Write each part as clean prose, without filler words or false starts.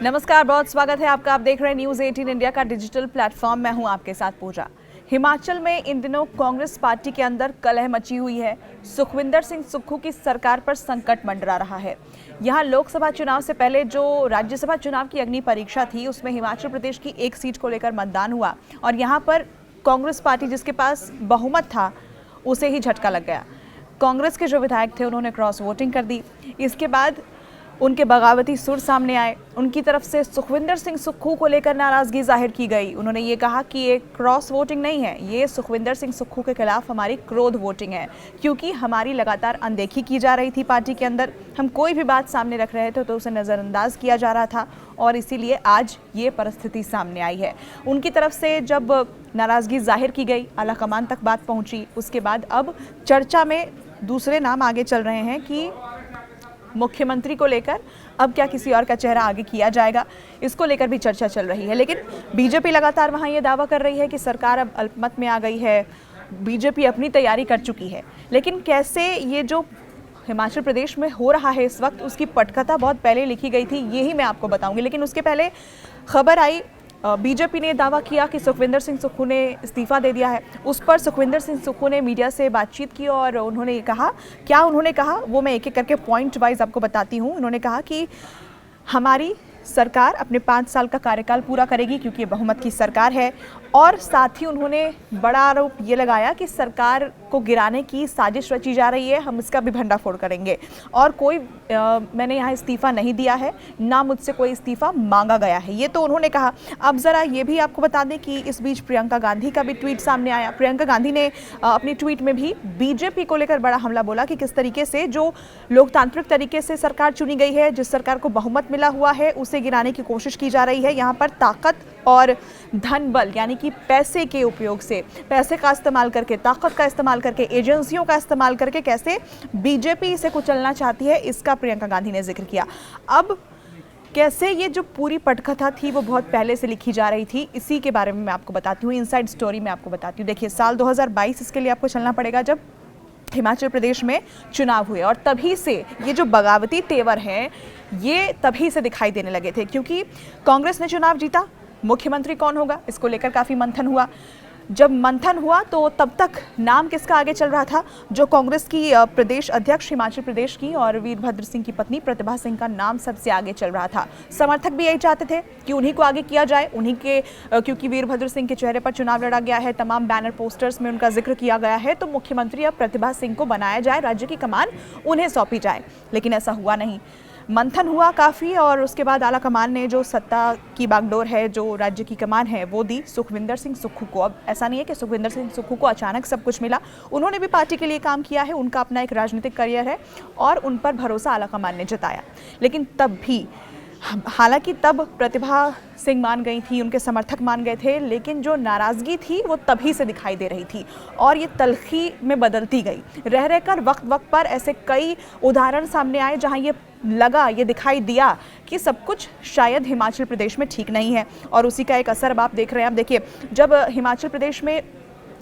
नमस्कार, बहुत स्वागत है आपका। आप देख रहे हैं न्यूज़ 18 इंडिया का डिजिटल प्लेटफॉर्म। मैं हूं आपके साथ पूजा। हिमाचल में इन दिनों कांग्रेस पार्टी के अंदर कलह मची हुई है। सुखविंदर सिंह सुक्खू की सरकार पर संकट मंडरा रहा है। यहां लोकसभा चुनाव से पहले जो राज्यसभा चुनाव की अग्नि परीक्षा थी, उसमें हिमाचल प्रदेश की एक सीट को लेकर मतदान हुआ और यहाँ पर कांग्रेस पार्टी, जिसके पास बहुमत था, उसे ही झटका लग गया। कांग्रेस के जो विधायक थे उन्होंने क्रॉस वोटिंग कर दी। इसके बाद उनके बगावती सुर सामने आए। उनकी तरफ से सुखविंदर सिंह सुक्खू को लेकर नाराजगी जाहिर की गई। उन्होंने ये कहा कि ये क्रॉस वोटिंग नहीं है, ये सुखविंदर सिंह सुक्खू के खिलाफ हमारी क्रोध वोटिंग है, क्योंकि हमारी लगातार अनदेखी की जा रही थी पार्टी के अंदर। हम कोई भी बात सामने रख रहे थे तो उसे नज़रअंदाज किया जा रहा था और इसीलिए आज ये परिस्थिति सामने आई है। उनकी तरफ से जब नाराजगी जाहिर की गई, आला कमान तक बात पहुँची। उसके बाद अब चर्चा में दूसरे नाम आगे चल रहे हैं कि मुख्यमंत्री को लेकर अब क्या किसी और का चेहरा आगे किया जाएगा, इसको लेकर भी चर्चा चल रही है। लेकिन बीजेपी लगातार वहां ये दावा कर रही है कि सरकार अब अल्पमत में आ गई है, बीजेपी अपनी तैयारी कर चुकी है। लेकिन कैसे ये जो हिमाचल प्रदेश में हो रहा है इस वक्त, उसकी पटकथा बहुत पहले लिखी गई थी, यही मैं आपको बताऊंगी। लेकिन उसके पहले खबर आई, बीजेपी ने दावा किया कि सुखविंदर सिंह सुक्खू ने इस्तीफा दे दिया है। उस पर सुखविंदर सिंह सुक्खू ने मीडिया से बातचीत की और उन्होंने ये कहा, क्या उन्होंने कहा वो मैं एक एक करके पॉइंट वाइज आपको बताती हूँ। उन्होंने कहा कि हमारी सरकार अपने 5 साल का कार्यकाल पूरा करेगी, क्योंकि ये बहुमत की सरकार है। और साथ ही उन्होंने बड़ा आरोप ये लगाया कि सरकार को गिराने की साजिश रची जा रही है, हम इसका भी भंडाफोड़ करेंगे। और कोई मैंने यहाँ इस्तीफ़ा नहीं दिया है, ना मुझसे कोई इस्तीफ़ा मांगा गया है, ये तो उन्होंने कहा। अब ज़रा ये भी आपको बता दें कि इस बीच प्रियंका गांधी का भी ट्वीट सामने आया। प्रियंका गांधी ने अपनी ट्वीट में भी बीजेपी को लेकर बड़ा हमला बोला कि किस तरीके से जो लोकतांत्रिक तरीके से सरकार चुनी गई है, जिस सरकार को बहुमत मिला हुआ है, उसे गिराने की कोशिश की जा रही है। यहाँ पर ताकत और धन बल यानी कि पैसे के उपयोग से, पैसे का इस्तेमाल करके, ताकत का इस्तेमाल करके, एजेंसियों का इस्तेमाल करके कैसे बीजेपी इसे कुचलना चाहती है, इसका प्रियंका गांधी ने जिक्र किया। अब कैसे ये जो पूरी पटकथा थी वो बहुत पहले से लिखी जा रही थी, इसी के बारे में मैं आपको बताती हूँ, इनसाइड स्टोरी में आपको बताती हूँ। देखिए, साल 2022 इसके लिए आपको चलना पड़ेगा, जब हिमाचल प्रदेश में चुनाव हुए और तभी से ये जो बगावती तेवर हैं ये तभी से दिखाई देने लगे थे, क्योंकि कांग्रेस ने चुनाव जीता। मुख्यमंत्री कौन होगा, इसको लेकर काफ़ी मंथन हुआ। जब मंथन हुआ तो तब तक नाम किसका आगे चल रहा था, जो कांग्रेस की प्रदेश अध्यक्ष हिमाचल प्रदेश की और वीरभद्र सिंह की पत्नी प्रतिभा सिंह का नाम सबसे आगे चल रहा था। समर्थक भी यही चाहते थे कि उन्हीं को आगे किया जाए, उन्हीं के क्योंकि वीरभद्र सिंह के चेहरे पर चुनाव लड़ा गया है, तमाम बैनर पोस्टर्स में उनका जिक्र किया गया है, तो मुख्यमंत्री अब प्रतिभा सिंह को बनाया जाए, राज्य की कमान उन्हें सौंपी जाए। लेकिन ऐसा हुआ नहीं। मंथन हुआ काफ़ी और उसके बाद आला कमान ने जो सत्ता की बागडोर है, जो राज्य की कमान है, वो दी सुखविंदर सिंह सुक्खू को। अब ऐसा नहीं है कि सुखविंदर सिंह सुक्खू को अचानक सब कुछ मिला, उन्होंने भी पार्टी के लिए काम किया है, उनका अपना एक राजनीतिक करियर है और उन पर भरोसा आला कमान ने जताया। लेकिन तब भी, हालांकि तब प्रतिभा सिंह मान गई थी, उनके समर्थक मान गए थे, लेकिन जो नाराज़गी थी वो तभी से दिखाई दे रही थी और ये तलखी में बदलती गई। रह रहकर वक्त वक्त पर ऐसे कई उदाहरण सामने आए जहां ये लगा, ये दिखाई दिया कि सब कुछ शायद हिमाचल प्रदेश में ठीक नहीं है और उसी का एक असर अब आप देख रहे हैं। अब देखिए, जब हिमाचल प्रदेश में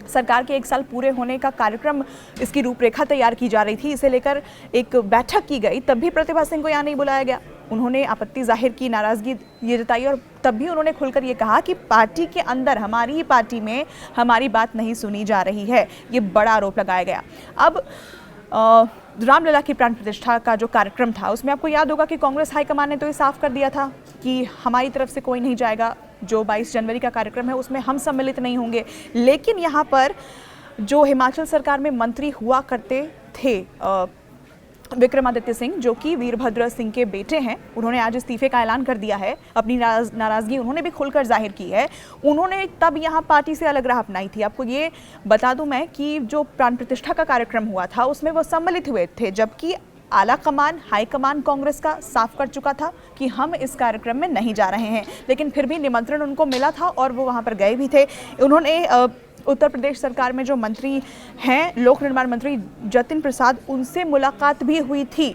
सरकार के 1 साल पूरे होने का कार्यक्रम, इसकी रूपरेखा तैयार की जा रही थी, इसे लेकर एक बैठक की गई, तब भी प्रतिभा सिंह को यहाँ नहीं बुलाया गया। उन्होंने आपत्ति जाहिर की, नाराज़गी ये जताई और तब भी उन्होंने खुलकर ये कहा कि पार्टी के अंदर, हमारी ही पार्टी में हमारी बात नहीं सुनी जा रही है। ये बड़ा आरोप लगाया गया। अब रामलला की प्राण प्रतिष्ठा का जो कार्यक्रम था, उसमें आपको याद होगा कि कांग्रेस हाईकमान ने तो ये साफ कर दिया था कि हमारी तरफ से कोई नहीं जाएगा, जो 22 जनवरी का कार्यक्रम है उसमें हम सम्मिलित नहीं होंगे। लेकिन यहाँ पर जो हिमाचल सरकार में मंत्री हुआ करते थे विक्रमादित्य सिंह, जो कि वीरभद्र सिंह के बेटे हैं, उन्होंने आज इस्तीफे का ऐलान कर दिया है। अपनी नाराज़गी उन्होंने भी खुलकर जाहिर की है। उन्होंने तब यहाँ पार्टी से अलग राह अपनाई थी। आपको ये बता दूं मैं कि जो प्राण प्रतिष्ठा का कार्यक्रम हुआ था उसमें वो सम्मिलित हुए थे, जबकि आला कमान, हाई कमान कांग्रेस का साफ कर चुका था कि हम इस कार्यक्रम में नहीं जा रहे हैं। लेकिन फिर भी निमंत्रण उनको मिला था और वो वहाँ पर गए भी थे। उन्होंने उत्तर प्रदेश सरकार में जो मंत्री हैं, लोक निर्माण मंत्री जतिन प्रसाद, उनसे मुलाकात भी हुई थी।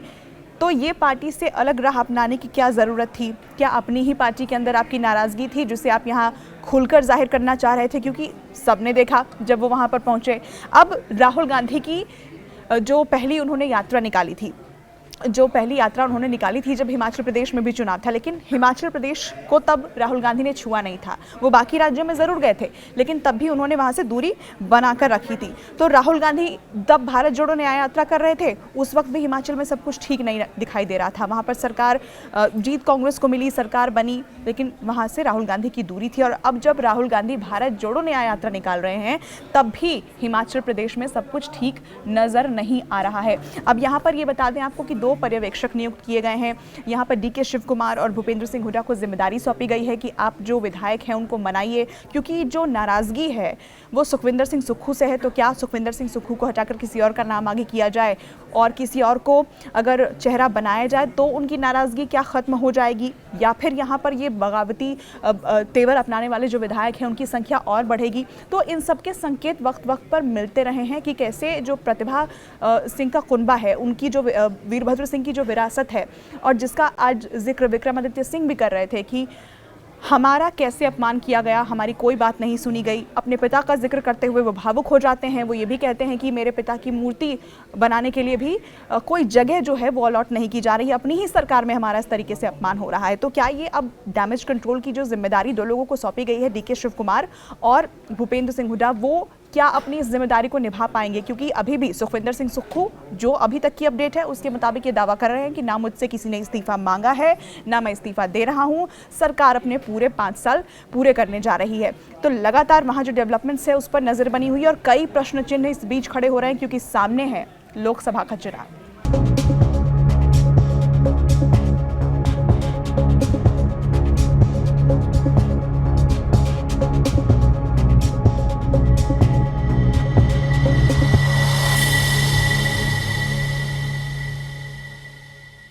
तो ये पार्टी से अलग राह अपनाने की क्या ज़रूरत थी? क्या अपनी ही पार्टी के अंदर आपकी नाराज़गी थी जिसे आप यहाँ खुलकर जाहिर करना चाह रहे थे? क्योंकि सबने देखा जब वो वहाँ पर पहुँचे। अब राहुल गांधी की जो पहली उन्होंने यात्रा निकाली थी, जो पहली यात्रा उन्होंने निकाली थी जब हिमाचल प्रदेश में भी चुनाव था, लेकिन हिमाचल प्रदेश को तब राहुल गांधी ने छुआ नहीं था। वो बाकी राज्यों में ज़रूर गए थे, लेकिन तब भी उन्होंने वहाँ से दूरी बनाकर रखी थी। तो राहुल गांधी तब भारत जोड़ो न्याय यात्रा कर रहे थे, उस वक्त भी हिमाचल में सब कुछ ठीक नहीं दिखाई दे रहा था। वहाँ पर सरकार जीत कांग्रेस को मिली, सरकार बनी, लेकिन वहाँ से राहुल गांधी की दूरी थी। और अब जब राहुल गांधी भारत जोड़ो न्याय यात्रा निकाल रहे हैं, तब भी हिमाचल प्रदेश में सब कुछ ठीक नज़र नहीं आ रहा है। अब यहाँ पर ये बता दें आपको कि 2 पर्यवेक्षक नियुक्त किए गए हैं। यहाँ पर डीके शिव कुमार और भूपेंद्र सिंह हुड्डा को जिम्मेदारी सौंपी गई है कि आप जो विधायक हैं उनको मनाइए, क्योंकि जो नाराज़गी है वो सुखविंदर सिंह सुक्खू से है। तो क्या सुखविंदर सिंह सुक्खू को हटाकर किसी और का नाम आगे किया जाए और किसी और को अगर चेहरा बनाया जाए तो उनकी नाराज़गी क्या ख़त्म हो जाएगी, या फिर यहाँ पर ये बगावती तेवर अपनाने वाले जो विधायक हैं उनकी संख्या और बढ़ेगी। तो इन सब के संकेत वक्त वक्त पर मिलते रहे हैं कि कैसे जो प्रतिभा सिंह का कुनबा है, उनकी जो वीरभद्र सिंह की जो विरासत है, और जिसका आज जिक्र विक्रमादित्य सिंह भी कर रहे थे कि हमारा कैसे अपमान किया गया, हमारी कोई बात नहीं सुनी गई। अपने पिता का जिक्र करते हुए वो भावुक हो जाते हैं। वो ये भी कहते हैं कि मेरे पिता की मूर्ति बनाने के लिए भी कोई जगह जो है वो अलॉट नहीं की जा रही है, अपनी ही सरकार में हमारा इस तरीके से अपमान हो रहा है। तो क्या ये अब डैमेज कंट्रोल की जो जिम्मेदारी 2 लोगों को सौंपी गई है, डीके शिव कुमार और भूपेंद्र सिंह हुड्डा, वो क्या अपनी इस जिम्मेदारी को निभा पाएंगे? क्योंकि अभी भी सुखविंदर सिंह सुक्खू, जो अभी तक की अपडेट है उसके मुताबिक ये दावा कर रहे हैं कि ना मुझसे किसी ने इस्तीफा मांगा है, ना मैं इस्तीफा दे रहा हूं, सरकार अपने पूरे 5 साल पूरे करने जा रही है। तो लगातार वहां जो डेवलपमेंट्स है उस पर नजर बनी हुई है और कई प्रश्न चिन्ह इस बीच खड़े हो रहे हैं, क्योंकि सामने है लोकसभा का चुनाव।